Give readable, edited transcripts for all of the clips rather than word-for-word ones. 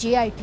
JIT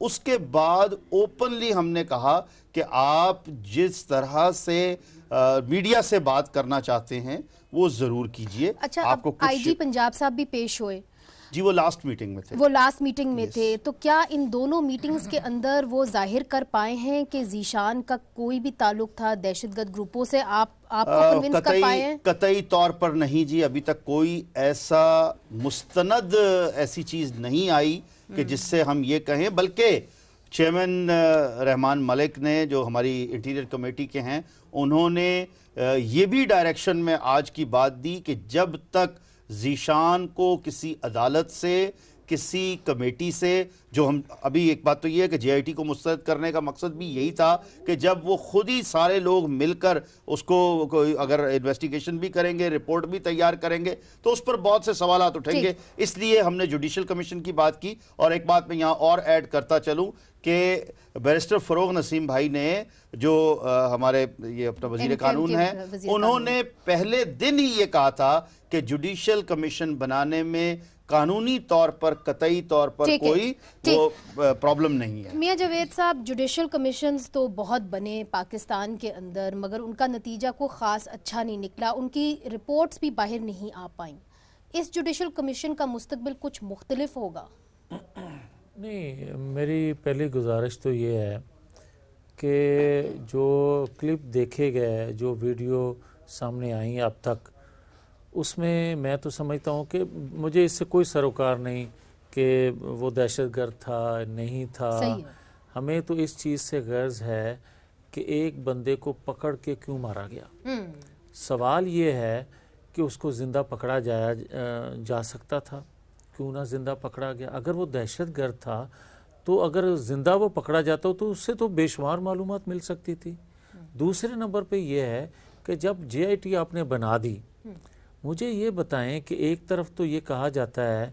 اس کے بعد openly ہم نے کہا کہ آپ جس طرح سے میڈیا سے بات کرنا چاہتے ہیں وہ ضرور کیجئے. اچھا, اب آئی جی پنجاب صاحب بھی پیش ہوئے. جی وہ لاسٹ میٹنگ میں تھے. وہ لاسٹ میٹنگ میں تھے, تو کیا ان دونوں میٹنگز کے اندر وہ ظاہر کر پائے ہیں کہ ذیشان کا کوئی بھی تعلق تھا دہشت گرد گروپوں سے؟ آپ کو کنونس کر پائے ہیں؟ قطعی طور پر نہیں جی, ابھی تک کوئی ایسا مستند ایسی چیز نہیں آئی کہ جس سے ہم یہ کہیں, بلکہ چیئرمین رحمان ملک نے جو ہماری انٹیریئر کمیٹی کے ہیں انہوں نے یہ بھی ڈائریکشن میں آج کی بات دی کہ جب تک ذیشان کو کسی عدالت سے, کسی کمیٹی سے, جو ہم ابھی ایک بات تو یہ ہے کہ جے آئی ٹی کو مسترد کرنے کا مقصد بھی یہی تھا کہ جب وہ خود ہی سارے لوگ مل کر اس کو اگر انویسٹیگیشن بھی کریں گے, رپورٹ بھی تیار کریں گے تو اس پر بہت سے سوالات اٹھیں گے, اس لیے ہم نے جوڈیشل کمیشن کی بات کی. اور ایک بات میں یہاں اور ایڈ کرتا چلوں کہ بیرسٹر فروغ نسیم بھائی نے جو ہمارے یہ اپنا وزیر قانون ہیں, انہوں نے پہلے دن ہی یہ کہا تھا کہ جوڈیشل کمیشن بنانے میں قانونی طور پر قطعی طور پر کوئی وہ پرابلم نہیں ہے. میاں جاوید صاحب, جوڈیشل کمیشنز تو بہت بنے پاکستان کے اندر, مگر ان کا نتیجہ کو خاص اچھا نہیں نکلا, ان کی رپورٹس بھی باہر نہیں آ پائیں. اس جوڈیشل کمیشن کا مستقبل کچھ مختلف ہوگا؟ نہیں, میری پہلی گزارش تو یہ ہے کہ جو کلپ دیکھے گئے, جو ویڈیو سامنے آئیں اب تک, اس میں تو سمجھتا ہوں کہ مجھے اس سے کوئی سروکار نہیں کہ وہ دہشت گرد تھا نہیں تھا. ہمیں تو اس چیز سے غرض ہے کہ ایک بندے کو پکڑ کے کیوں مارا گیا. سوال یہ ہے کہ اس کو زندہ پکڑا جا سکتا تھا, کیوں نہ زندہ پکڑا گیا؟ اگر وہ دہشت گرد تھا تو اگر زندہ وہ پکڑا جاتا تو اس سے تو بے شمار معلومات مل سکتی تھی. دوسرے نمبر پہ یہ ہے کہ جب جے آئی ٹی آپ نے بنا دی, مجھے یہ بتائیں کہ ایک طرف تو یہ کہا جاتا ہے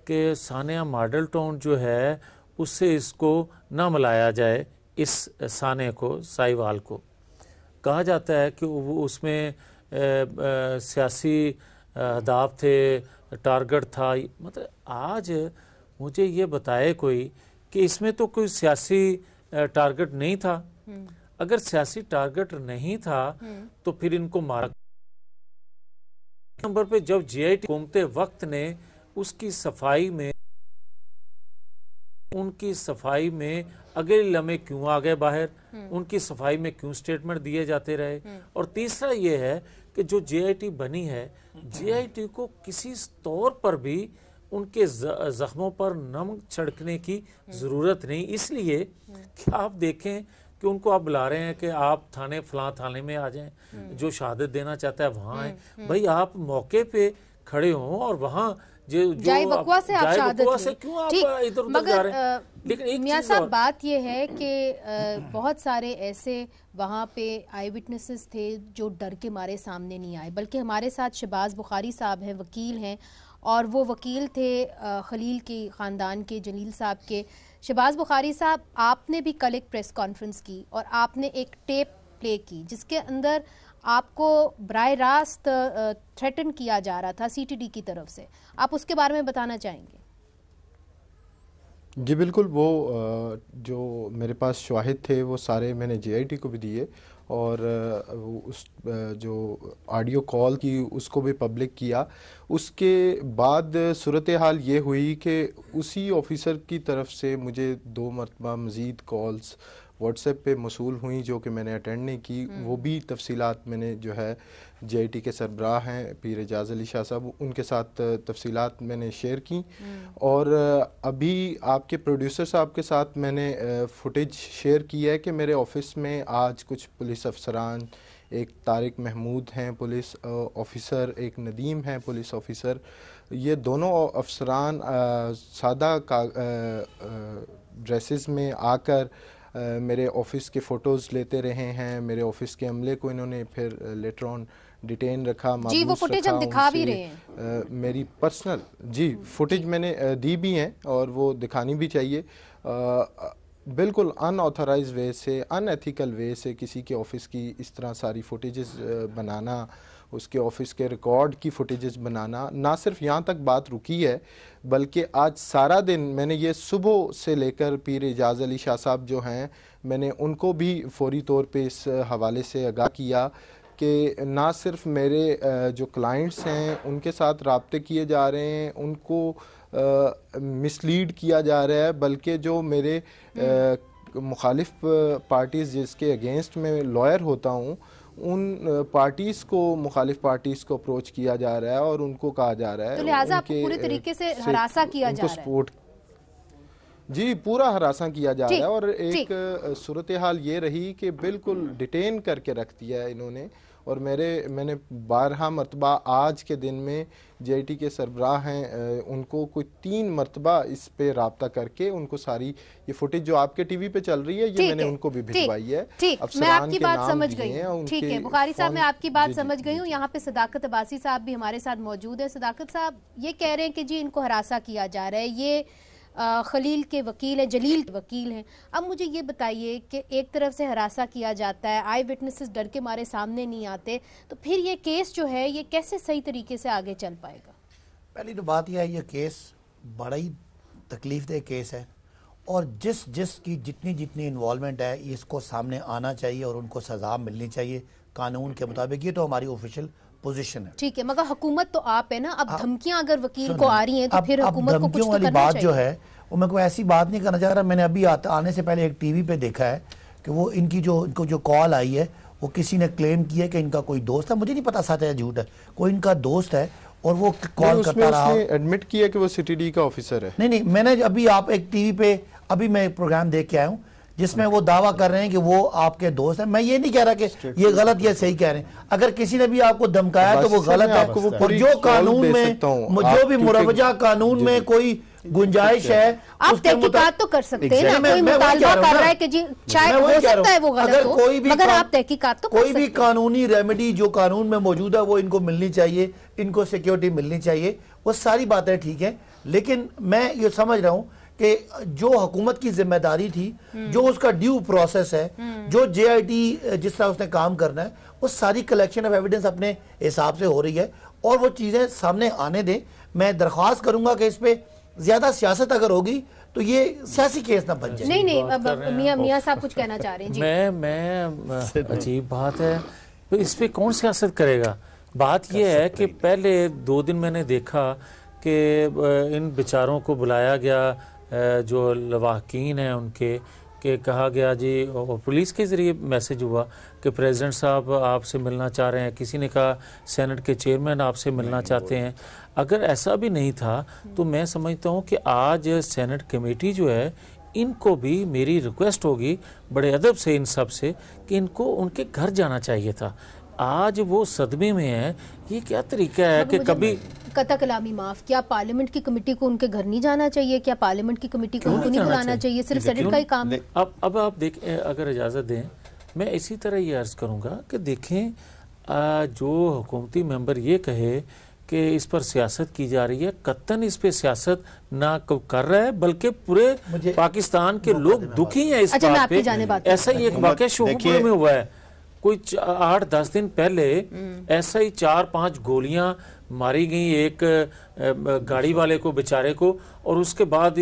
کہ سانحہ ماڈل ٹاؤن جو ہے اس سے اس کو نہ ملایا جائے, اس سانحے کو, سائیوال کو. کہا جاتا ہے کہ وہ اس میں سیاسی اہداف تھے, ٹارگٹ تھا. مطلب آج مجھے یہ بتائے کوئی کہ اس میں تو کوئی سیاسی ٹارگٹ نہیں تھا. اگر سیاسی ٹارگٹ نہیں تھا تو پھر ان کو مارا. نمبر پہ جب جے آئی ٹی حکومت وقت نے اس کی صفائی میں, ان کی صفائی میں اگلے لمحے کیوں آ گئے باہر, ان کی صفائی میں کیوں سٹیٹمنٹ دیے جاتے رہے. اور تیسرا یہ ہے کہ جو جے آئی ٹی بنی ہے, جے آئی ٹی کو کسی طور پر بھی ان کے زخموں پر نمک چھڑکنے کی ضرورت نہیں. اس لیے کہ آپ دیکھیں کہ ان کو آپ بلا رہے ہیں کہ آپ فلاں تھانے میں آ جائیں, جو شہادت دینا چاہتا ہے وہاں آئیں. بھائی آپ موقع پہ کھڑے ہوں اور وہاں جائے بقوا سے آپ شہادت لیں. کیوں آپ ادھر ادھر جا رہے ہیں؟ لیکن میاں صاحب بات یہ ہے کہ بہت سارے ایسے وہاں پہ آئی وٹنسز تھے جو ڈر کے مارے سامنے نہیں آئے, بلکہ ہمارے ساتھ شہباز بخاری صاحب ہیں, وکیل ہیں, اور وہ وکیل تھے خلیل کی خاندان کے, جلیل صاحب کے. شہباز بخاری صاحب, آپ نے بھی کل ایک پریس کانفرنس کی اور آپ نے ایک ٹیپ پلے کی جس کے اندر آپ کو براہ راست تھریٹن کیا جا رہا تھا سی ٹی ڈی کی طرف سے. آپ اس کے بارے میں بتانا چاہیں گے؟ جی بالکل, وہ جو میرے پاس شواہد تھے وہ سارے میں نے جے آئی ٹی کو بھی دیے, اور اس جو آڈیو کال کی اس کو بھی پبلک کیا. اس کے بعد صورتحال یہ ہوئی کہ اسی آفیسر کی طرف سے مجھے 2 مرتبہ مزید کالز واٹس ایپ پہ موصول ہوئیں جو کہ میں نے اٹینڈ نہیں کی. وہ بھی تفصیلات میں نے جو ہے جے آئی ٹی کے سربراہ ہیں پیر اعجاز علی شاہ صاحب, ان کے ساتھ تفصیلات میں نے شیئر کی. اور ابھی آپ کے پروڈیوسر صاحب کے ساتھ میں نے فوٹیج شیئر کی ہے کہ میرے آفس میں آج کچھ پولیس افسران, ایک طارق محمود ہیں پولیس آفیسر, ایک ندیم ہیں پولیس آفیسر, یہ دونوں افسران سادہ ڈریسز میں آ کر میرے آفس کے فوٹوز لیتے رہے ہیں. میرے آفس کے عملے کو انہوں نے پھر لیٹر آن ڈیٹین رکھا, جی وہ فوٹیج ہم دکھا بھی رہے ہیں, میری پرسنل جی فوٹیج میں نے دی بھی ہیں اور وہ دکھانی بھی چاہیے. بالکل ان آتھورائز وے سے, ان ایتھیکل وے سے کسی کے آفس کی اس طرح ساری فوٹیجز بنانا اس کے آفس کے ریکارڈ کی فوٹیجز بنانا، نہ صرف یہاں تک بات رکی ہے بلکہ آج سارا دن میں نے یہ صبح سے لے کر پیر اعجاز علی شاہ صاحب جو ہیں میں نے ان کو بھی فوری طور پہ اس حوالے سے آگاہ کیا کہ نہ صرف میرے جو کلائنٹس ہیں ان کے ساتھ رابطے کیے جا رہے ہیں، ان کو مس لیڈ کیا جا رہا ہے، بلکہ جو میرے مخالف پارٹیز جس کے اگینسٹ میں لائر ہوتا ہوں ان پارٹیز کو، مخالف پارٹیز کو اپروچ کیا جا رہا ہے اور ان کو کہا جا رہا ہے تو لہٰذا آپ کو پوری طریقے سے ہراساں کیا جا رہا ہے؟ جی پورا ہراساں کیا جا رہا ہے، اور ایک صورتحال یہ رہی کہ بالکل ڈیٹین کر کے رکھ دیا ہے انہوں نے، اور میں نے 12 مرتبہ آج کے دن میں جے آئی ٹی کے سربراہ ہیں ان کو کوئی 3 مرتبہ اس پہ رابطہ کر کے ان کو ساری یہ فوٹیج جو آپ کے ٹی وی پہ چل رہی ہے یہ میں نے ان کو بھی بھجوائی ہے۔ میں آپ کی بات سمجھ گئی ہوں، ٹھیک ہے بخاری صاحب، میں آپ کی بات سمجھ گئی ہوں۔ یہاں پہ صداقت عباسی صاحب بھی ہمارے ساتھ موجود ہے۔ صداقت صاحب یہ کہہ رہے ہیں کہ جی ان کو ہراساں کیا جا رہا ہے، یہ خلیل کے وکیل ہیں، جلیل کے وکیل ہیں۔ اب مجھے یہ بتائیے کہ ایک طرف سے ہراساں کیا جاتا ہے، آئی وٹنسز ڈر کے مارے سامنے نہیں آتے، تو پھر یہ کیس جو ہے یہ کیسے صحیح طریقے سے آگے چل پائے گا؟ پہلی تو بات یہ ہے یہ کیس بڑا ہی تکلیف دہ کیس ہے، اور جس کی جتنی انوالومنٹ ہے اس کو سامنے آنا چاہیے اور ان کو سزا ملنی چاہیے قانون کے مطابق۔ یہ تو ہماری آفیشیل پوزیشن ہے، ٹھیک ہے، مگر حکومت تو آپ ہے نا، اب دھمکیاں اگر وکیل کو آ رہی ہیں تو پھر حکومت کو کچھ تو کرنا بات چاہیے۔ جو ہے وہ میں کوئی ایسی بات نہیں کرنا چاہ رہا، میں نے ابھی آنے سے پہلے ایک ٹی وی پہ دیکھا ہے کہ وہ ان کو جو کال آئی ہے وہ کسی نے کلیم کی ہے کہ ان کا کوئی دوست ہے، مجھے نہیں پتا سچ ہے جھوٹ ہے، کوئی ان کا دوست ہے اور وہ کال کرتا رہا۔ اس نے ایڈمٹ کیا کہ وہ سی ٹی ڈی کا آفیسر ہے۔ نہیں، میں نے ابھی آپ ایک ٹی وی پہ ابھی میں پروگرام دیکھ کے آیا ہوں جس میں وہ دعویٰ کر رہے ہیں کہ وہ آپ کے دوست ہیں۔ میں یہ نہیں کہہ رہا کہ یہ غلط یا صحیح کہہ رہے ہیں، اگر کسی نے بھی آپ کو دھمکایا تو وہ غلط ہے، اور جو قانون میں جو بھی مروجہ قانون میں کوئی گنجائش ہے آپ تحقیقات تو کر سکتے ہیں نا، کوئی مطالبہ کر رہا ہے کہ جی شاید ہو سکتا ہے وہ غلط ہو، مگر آپ تحقیقات تو کر سکتے ہیں۔ کوئی بھی قانونی ریمیڈی جو قانون میں موجود ہے وہ ان کو ملنی چاہیے، ان کو سیکیورٹی ملنی چاہیے، وہ ساری باتیں ٹھیک ہیں، لیکن میں یہ سمجھ رہا ہوں کہ جو حکومت کی ذمہ داری تھی، جو اس کا ڈیو پروسیس ہے، جو جے آئی ٹی جس طرح اس نے کام کرنا ہے، وہ ساری کلیکشن آف ایویڈنس اپنے حساب سے ہو رہی ہے، اور وہ چیزیں سامنے آنے دیں۔ میں درخواست کروں گا کہ اس پہ زیادہ سیاست اگر ہوگی تو یہ سیاسی کیس نہ بن جائے۔ نہیں، میاں صاحب کچھ کہنا چاہ رہے ہیں۔ جی میں عجیب بات ہے، اس پہ کون سیاست کرے گا؟ بات یہ ہے کہ پہلے 2 دن میں نے دیکھا کہ ان بیچاروں کو بلایا گیا، جو لواحقین ہیں ان کے، کہ کہا گیا جی، پولیس کے ذریعے میسج ہوا کہ پریزیڈنٹ صاحب آپ سے ملنا چاہ رہے ہیں، کسی نے کہا سینٹ کے چیئرمین آپ سے ملنا چاہتے ہیں۔ اگر ایسا بھی نہیں تھا تو میں سمجھتا ہوں کہ آج سینٹ کمیٹی جو ہے ان کو بھی میری ریکویسٹ ہوگی بڑے ادب سے ان سب سے کہ ان کو ان کے گھر جانا چاہیے تھا۔ آج وہ صدمے میں ہیں، یہ کیا طریقہ ہے کہ کبھی قطع کلامی معاف، کیا پارلیمنٹ کی کمیٹی کو ان کے گھر نہیں جانا چاہیے؟ کیا پارلیمنٹ کی کمیٹی کو ان کو نہیں بلانا چاہیے؟ صرف سینٹ کا ہی کام ہے۔ اب آپ دیکھیں، اگر اجازت دیں میں اسی طرح یہ عرض کروں گا کہ دیکھیں، جو حکومتی ممبر یہ کہے کہ اس پر سیاست کی جا رہی ہے، قطعاً اس پہ سیاست نہ کر رہا ہے، بلکہ پورے پاکستان کے لوگ دکھی ہیں اس بات پہ۔ ایسا ہی ایک واقعہ شوہر میں ہوا ہے، کوئی 8-10 دن پہلے ایسا ہی 4-5 گولیاں ماری گئیں ایک گاڑی والے کو بیچارے کو، اور اس کے بعد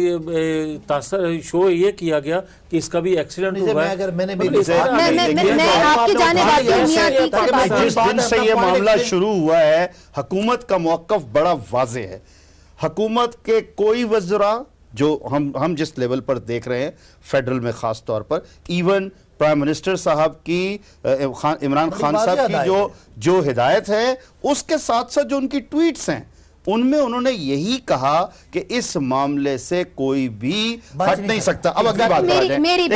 شو یہ کیا گیا کہ اس کا بھی ایکسیڈنٹ ہوا ہے۔ جس دن سے یہ معاملہ شروع ہوا ہے حکومت کا موقف بڑا واضح ہے۔ حکومت کے کوئی وزراء جو ہم جس لیول پر دیکھ رہے ہیں فیڈرل میں خاص طور پر، ایون پرائم منسٹر صاحب کی، عمران خان صاحب کی جو ہدایت ہے، اس کے ساتھ ساتھ جو ان کی ٹویٹس ہیں ان میں انہوں نے یہی کہا کہ اس معاملے سے کوئی بھی ہٹ نہیں سکتا۔ اب اگلی بات میری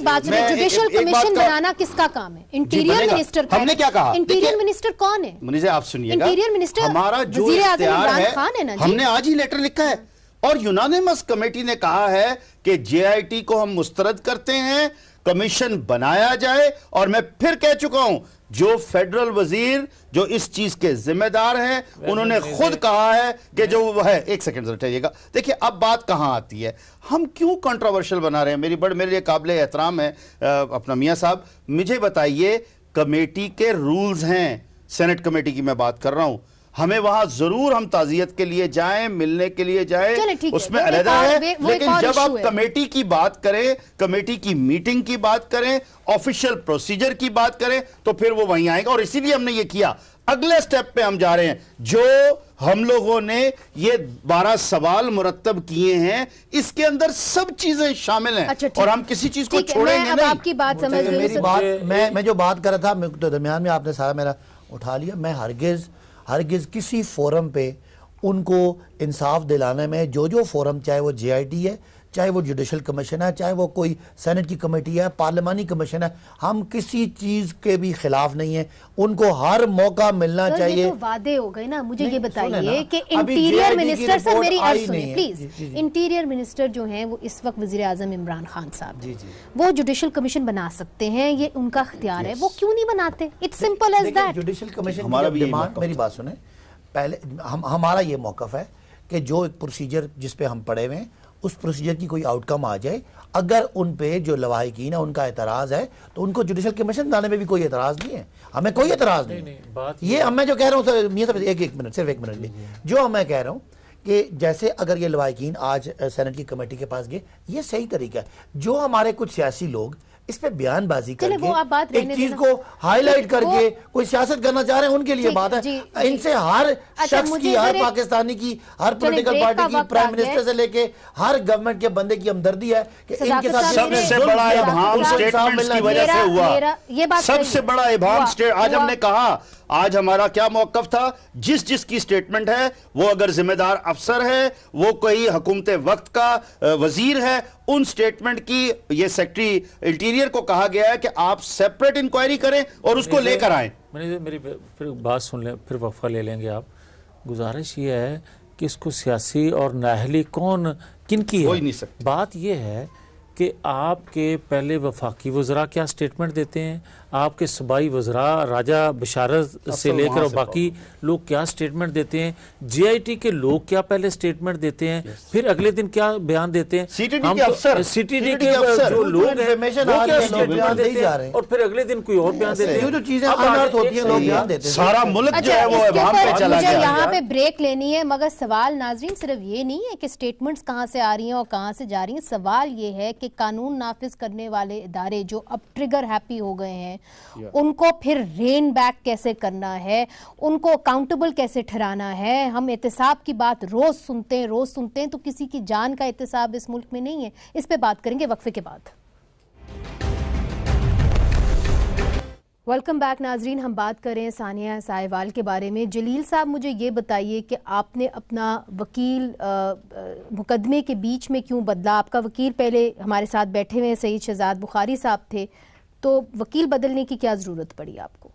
بات سنیں، جوڈیشل کمیشن بنانا کس کا کام ہے؟ انٹیریئر منسٹر کا۔ ہم نے کیا کہا؟ انٹیریئر منسٹر کون ہے؟ منیزہ آپ سنیے گا، انٹیریئر منسٹر ہمارا جو وزیر اعظم اختیار عمران ہے خان ہے نا، ہم نے آج ہی لیٹر لکھا ہے، اور یونانیمس کمیٹی نے کہا ہے کہ جے آئی ٹی کو ہم مسترد کرتے ہیں، کمیشن بنایا جائے، اور میں پھر کہہ چکا ہوں جو فیڈرل وزیر جو اس چیز کے ذمہ دار ہیں انہوں نے خود کہا ہے کہ جو وہ ہے۔ ایک سیکنڈ ذرا ٹھہریے گا، دیکھیں اب بات کہاں آتی ہے، ہم کیوں کنٹروورشل بنا رہے ہیں؟ میرے لیے قابل احترام ہے اپنا میاں صاحب، مجھے بتائیے کمیٹی کے رولز ہیں، سینٹ کمیٹی کی میں بات کر رہا ہوں, ہمیں وہاں ضرور ہم تعزیت کے لیے جائیں, ملنے کے لیے جائیں, اس میں علیحدہ ہے. لیکن جب آپ کمیٹی کی بات کریں, کمیٹی کی میٹنگ کی بات کریں, آفیشل پروسیجر کی بات کریں, تو پھر وہ وہیں آئے گا. اور اسی لیے ہم نے یہ کیا. اگلے سٹیپ پہ ہم جا رہے ہیں, جو ہم لوگوں نے یہ 12 سوال مرتب کیے ہیں, اس کے اندر سب چیزیں شامل ہیں, اور ہم کسی چیز کو چھوڑیں گے نہیں. آپ کی بات سمجھ رہی میری بات, میں جو بات کر رہا تھا تو درمیان میں آپ نے سارا میرا اٹھا لیا. میں ہرگز کسی فورم پہ ان کو انصاف دلانے میں, جو فورم, چاہے وہ جے آئی ٹی ہے, چاہے وہ جوڈیشل کمیشن ہے, چاہے وہ کوئی سینٹ کی کمیٹی ہے, پارلیمانی کمیشن ہے, ہم کسی چیز کے بھی خلاف نہیں ہیں. ان کو ہر موقع ملنا چاہیے. یہ تو وعدے ہو گئے نا. مجھے یہ بتائیے کہ انٹیریئر منسٹر سے میری عرض سنیں پلیز. انٹیریئر منسٹر جو ہیں وہ اس وقت وزیر اعظم عمران خان صاحب, وہ جوڈیشل کمیشن بنا سکتے ہیں, یہ ان کا اختیار ہے, وہ کیوں نہیں بناتے؟ It's simple as that. Judicial commission کی ڈیمانڈ, میری بات سنیں, پہلے ہمارا یہ موقف ہے کہ جو ایک پروسیجر جس پہ ہم پڑے ہوئے ہیں, اس پروسیجر کی کوئی آؤٹ کم آ جائے. اگر ان پہ جو لواحقین ہیں ان کا اعتراض ہے تو ان کو جوڈیشل کمیشن بنانے میں بھی کوئی اعتراض نہیں ہے. ہمیں کوئی اعتراض نہیں. یہ میں جو کہہ رہا ہوں میاں صاحب, ایک منٹ, صرف ایک منٹ, جو میں کہہ رہا ہوں کہ جیسے اگر یہ لواحقین آج سینٹ کی کمیٹی کے پاس گئے, یہ صحیح طریقہ ہے. جو ہمارے کچھ سیاسی لوگ اس پہ بیان بازی کر کے ایک چیز کو ہائی لائٹ کر کے کوئی سیاست کرنا چاہ رہے ہیں, ان کے لیے بات ہے. ان سے ہر شخص کی, ہر پاکستانی کی, ہر پولیٹیکل پارٹی کی, پرائم منسٹر سے لے کے ہر گورنمنٹ کے بندے کی ہمدردی ہے کہ ان کے ساتھ سب سے بڑا ابہام سٹیٹمنٹس کی وجہ سے ہوا. سب سے بڑا ابہام آج ہم نے کہا, آج ہمارا کیا موقف تھا, جس کی سٹیٹمنٹ ہے وہ اگر ذمہ دار افسر ہے, وہ کوئی حکومت وقت کا وزیر ہے, ان سٹیٹمنٹ کی یہ سیکٹری انٹیریئر کو کہا گیا ہے کہ آپ سیپریٹ انکوائری کریں اور اس کو لے کر آئیں. میری پھر بات سن لیں, پھر وقفہ لے لیں گے آپ. گزارش یہ ہے کہ اس کو سیاسی اور نااہلی کن کی ہے؟ کوئی نہیں سکتی. بات یہ ہے کہ آپ کے پہلے وفاقی وزراء کیا سٹیٹمنٹ دیتے ہیں, آپ کے صوبائی وزراء راجہ بشارت سے لے کر باقی لوگ کیا سٹیٹمنٹ دیتے ہیں, جے آئی ٹی کے لوگ کیا پہلے سٹیٹمنٹ دیتے ہیں, پھر اگلے دن کیا بیان دیتے ہیں, سی ٹی ڈی کے افسر, سی ٹی ڈی کے جو لوگ ہیں وہ کیا سٹیٹمنٹ دیتے ہیں, اور پھر اگلے دن کوئی اور بیان دیتے ہیں. جو چیزیں انارتھ ہوتی ہیں لوگ بیان دیتے ہیں. سارا ملک جو ہے وہ ابہام پہ چلا گیا. مجھے یہاں پہ بریک لینی ہے, مگر سوال ناظرین صرف یہ نہیں ہے کہ سٹیٹمنٹس کہاں سے آ رہی ہیں اور کہاں سے جا رہی ہیں. سوال یہ ہے کہ قانون نافذ کرنے والے ادارے جو اب ٹریگر ہیپی ہو گئے ہیں, ان کو پھر رین بیک کیسے کرنا ہے, ان کو اکاؤنٹیبل کیسے ٹھہرانا ہے. ہم احتساب کی بات روز سنتے ہیں تو کسی کی جان کا احتساب اس ملک میں نہیں ہے. اس پہ بات کریں گے وقفے کے بعد. ویلکم بیک ناظرین, ہم بات کر رہے ہیں ثانیہ سائیوال کے بارے میں. جلیل صاحب, مجھے یہ بتائیے کہ آپ نے اپنا وکیل مقدمے کے بیچ میں کیوں بدلا؟ آپ کا وکیل پہلے ہمارے ساتھ بیٹھے ہوئے سعید شہزاد بخاری صاحب تھے, تو وکیل بدلنے کی کیا ضرورت پڑی آپ کو؟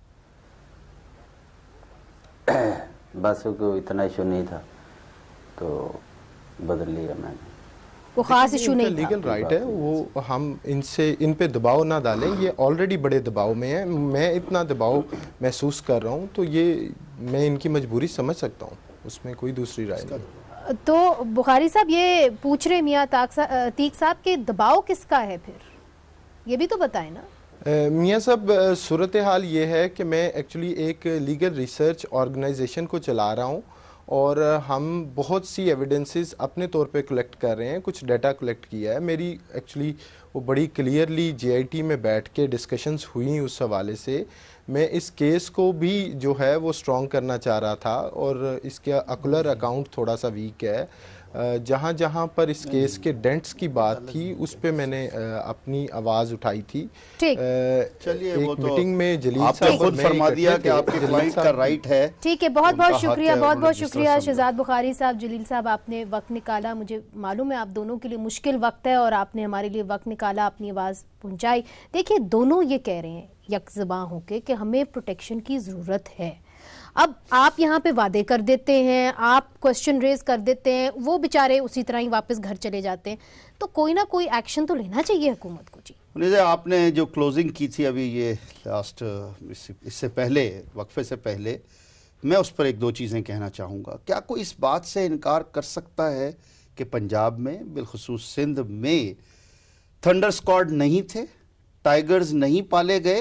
بس کوئی اتنا ایشو نہیں تھا تو بدل لیا میں نے. وہ خاص ایشو نہیں تھا. لیگل رائٹ ہے وہ, ہم ان پہ دباؤ نہ ڈالیں. یہ آلریڈی بڑے دباؤ میں ہیں, میں اتنا دباؤ محسوس کر رہا ہوں تو یہ میں ان کی مجبوری سمجھ سکتا ہوں, اس میں کوئی دوسری رائے نہیں. تو بخاری صاحب یہ پوچھ رہے میاں عتیق صاحب کہ دباؤ کس کا ہے, پھر یہ بھی تو بتائیں نا. میاں صاحب, صورتحال یہ ہے کہ میں ایکچولی ایک لیگل ریسرچ آرگنائزیشن کو چلا رہا ہوں, اور ہم بہت سی ایویڈنسز اپنے طور پہ کلیکٹ کر رہے ہیں. کچھ ڈیٹا کلیکٹ کیا ہے. میری ایکچولی وہ بڑی کلیئرلی جے آئی ٹی میں بیٹھ کے ڈسکشنز ہوئی اس حوالے سے. میں اس کیس کو بھی جو ہے وہ سٹرونگ کرنا چاہ رہا تھا, اور اس کا اکولر اکاؤنٹ تھوڑا سا ویک ہے. جہاں جہاں پر اس کیس کے ڈینٹس کی بات تھی اس پہ میں نے اپنی آواز اٹھائی تھی. ایک میٹنگ میں جلیل صاحب خود فرما دیا کہ آپ کے کلائنٹ کا رائٹ ہے. ٹھیک ہے, بہت بہت شکریہ, بہت بہت شکریہ شہزاد بخاری صاحب, جلیل صاحب, آپ نے وقت نکالا. مجھے معلوم ہے آپ دونوں کے لیے مشکل وقت ہے, اور آپ نے ہمارے لیے وقت نکالا, اپنی آواز پہنچائی. دیکھیے, دونوں یہ کہہ رہے ہیں یک زباں ہو کے کہ ہمیں پروٹیکشن کی ضرورت ہے. اب آپ یہاں پہ وعدے کر دیتے ہیں, آپ کوسچن ریز کر دیتے ہیں, وہ بیچارے اسی طرح ہی واپس گھر چلے جاتے ہیں, تو کوئی نہ کوئی ایکشن تو لینا چاہیے حکومت کو. جی آپ نے جو کلوزنگ کی تھی ابھی یہ لاسٹ, اس سے پہلے, وقفے سے پہلے, میں اس پر ایک دو چیزیں کہنا چاہوں گا. کیا کوئی اس بات سے انکار کر سکتا ہے کہ پنجاب میں, بالخصوص سندھ میں, تھنڈر اسکواڈ نہیں تھے, ٹائیگرز نہیں پالے گئے,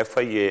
FIA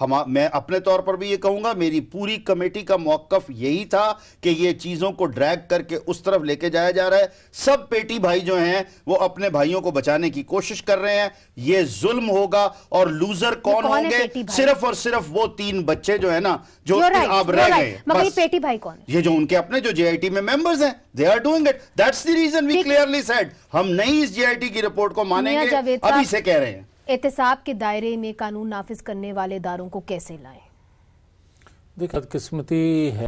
میں اپنے طور پر بھی یہ کہوں گا، میری پوری کمیٹی کا موقف یہی تھا کہ یہ چیزوں کو ڈریگ کر کے اس طرف لے کے جایا جا رہا ہے. سب پیٹی بھائی جو ہیں وہ اپنے بھائیوں کو بچانے کی کوشش کر رہے ہیں. یہ ظلم ہوگا اور لوزر کون ہوں گے؟ صرف اور صرف وہ 3 بچے جو ہیں نا جو اب رہ گئے. مگر یہ پیٹی بھائی کون ہے؟ یہ جو ان کے اپنے جو JIT میں ممبرز ہیں, they are doing it. That's the reason we clearly said ہم نہیں اس JIT کی رپورٹ کو مانیں گے, ابھی سے کہہ رہے ہیں. احتساب کے دائرے میں قانون نافذ کرنے والے اداروں کو کیسے لائیں؟ دیکھ قسمتی ہے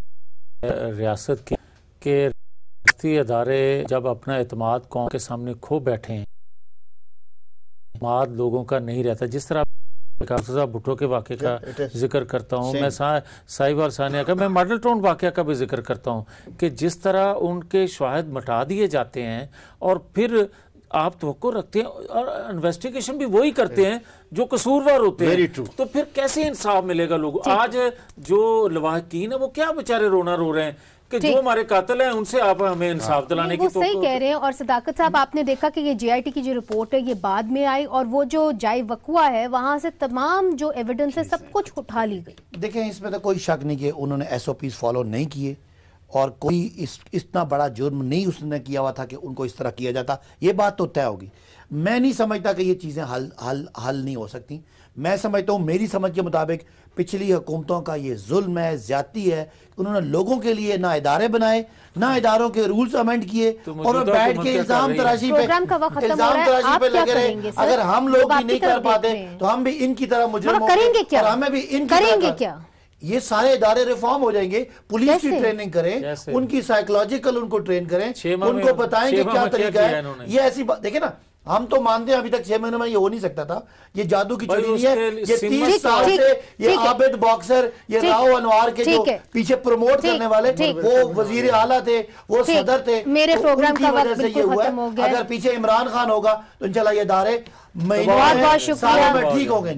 ریاست کی کہ ریاستی ادارے جب اپنا اعتماد قوم کے سامنے کھو بیٹھے ہیں, اعتماد لوگوں کا نہیں رہتا. جس طرح صاحب بھٹو کے واقعے کا ذکر کرتا ہوں, میں صاحب اور ثانیہ کا, میں ماڈل ٹاؤن واقعہ کا بھی ذکر کرتا ہوں کہ جس طرح ان کے شواہد مٹا دیے جاتے ہیں اور پھر آپ توقع رکھتے ہیں اور انویسٹیگیشن بھی وہی کرتے ہیں جو قصوروار ہوتے ہیں, تو پھر کیسے انصاف ملے گا لوگوں؟ آج جو لواحقین ہیں وہ کیا بیچارے رونا رو رہے ہیں کہ جو ہمارے قاتل ہیں ان سے آپ ہمیں انصاف دلانے کی. وہ صحیح کہہ رہے ہیں. اور صداقت صاحب, آپ نے دیکھا کہ یہ JIT کی جو رپورٹ ہے یہ بعد میں آئی اور وہ جو جائے وقوع ہے وہاں سے تمام جو ایویڈنس ہے سب کچھ اٹھا لی گئی. دیکھیں اس میں تو کوئی شک نہیں کہ انہوں نے SOPs فالو نہیں کیے اور کوئی اتنا بڑا جرم نہیں اس نے کیا ہوا تھا کہ ان کو اس طرح کیا جاتا. یہ بات تو طے ہوگی. میں نہیں سمجھتا کہ یہ چیزیں حل نہیں ہو سکتی. میں سمجھتا ہوں, میری سمجھ کے مطابق پچھلی حکومتوں کا یہ ظلم ہے, زیادتی ہے. انہوں نے لوگوں کے لیے نہ ادارے بنائے, نہ اداروں کے رولز امینڈ کیے اور بیٹھ کے الزام تراشی پہ لگے رہے. اگر ہم لوگ بھی نہیں کر پاتے تو ہم بھی ان کی طرح مجرم کریں گے کیا؟ اور ہمیں بھی ان کی طرح کیا. یہ سارے ادارے ریفارم ہو جائیں گے. پولیس کی ٹریننگ کریں, ان کی سائیکولوجیکل ان کو ٹرین کریں, ان کو بتائیں کہ کیا طریقہ ہے. یہ ایسی بات دیکھیں نا, ہم تو مانتے ہیں ابھی تک 6 مہینوں میں یہ ہو نہیں سکتا تھا. یہ جادو کی چڑی نہیں ہے. یہ 30 سال سے یہ عابد باکسر, یہ راؤ انوار کے جو پیچھے پروموٹ کرنے والے, وہ وزیر اعلیٰ تھے, وہ صدر تھے, میرے پروگرام کی وجہ سے یہ ہوا ہے. اگر پیچھے عمران خان ہوگا تو انشاءاللہ یہ ادارے مہینوں میں سالوں میں ٹھیک ہو گئے.